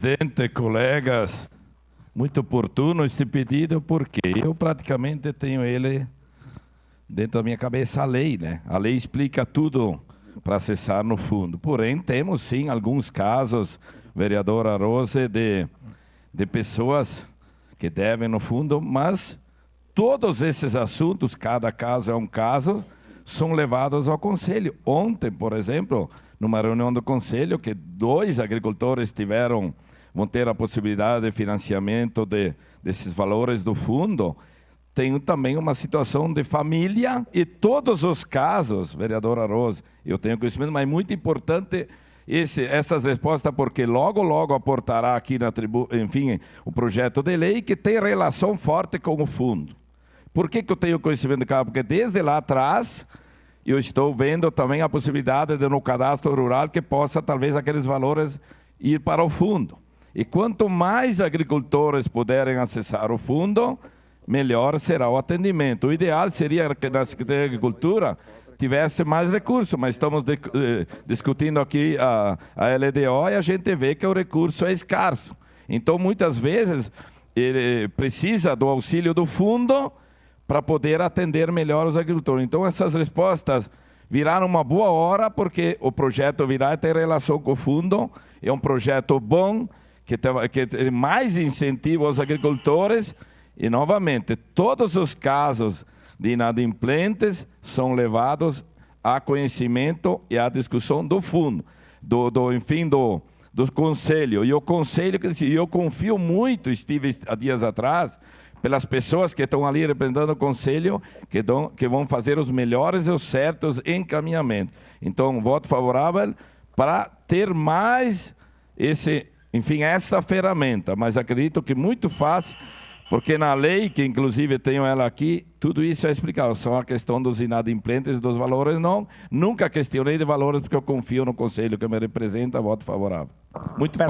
Presidente, colegas, muito oportuno este pedido, porque eu praticamente tenho ele dentro da minha cabeça, a lei, né? A lei explica tudo para acessar no fundo. Porém, temos sim alguns casos, vereadora Rose, de pessoas que devem no fundo, mas todos esses assuntos, cada caso é um caso, são levados ao conselho. Ontem, por exemplo, numa reunião do conselho, que 2 agricultores vão ter a possibilidade de financiamento desses valores do fundo, tem também uma situação de família e todos os casos, vereadora Rose, eu tenho conhecimento, mas é muito importante essas respostas, porque logo aportará aqui na tribuna, enfim, o projeto de lei que tem relação forte com o fundo. Por que eu tenho conhecimento de causa? Porque desde lá atrás eu estou vendo também a possibilidade de no cadastro rural que possa talvez aqueles valores ir para o fundo. E quanto mais agricultores puderem acessar o fundo, melhor será o atendimento. O ideal seria que na Secretaria de Agricultura tivesse mais recursos, mas estamos discutindo aqui a LDO e a gente vê que o recurso é escasso. Então, muitas vezes, ele precisa do auxílio do fundo para poder atender melhor os agricultores. Então, essas respostas viraram uma boa hora, porque o projeto virá ter relação com o fundo, é um projeto bom, que tem mais incentivo aos agricultores, e, novamente, todos os casos de inadimplentes são levados a conhecimento e à discussão do fundo, do conselho. E o conselho, eu confio muito, estive há dias atrás, pelas pessoas que estão ali representando o conselho, que vão fazer os melhores e os certos encaminhamentos. Então, voto favorável para ter mais essa ferramenta, mas acredito que muito fácil, porque na lei, que inclusive tenho ela aqui, tudo isso é explicado. Só a questão dos inadimplentes e dos valores, não. Nunca questionei de valores, porque eu confio no conselho que me representa, voto favorável. Muito fácil.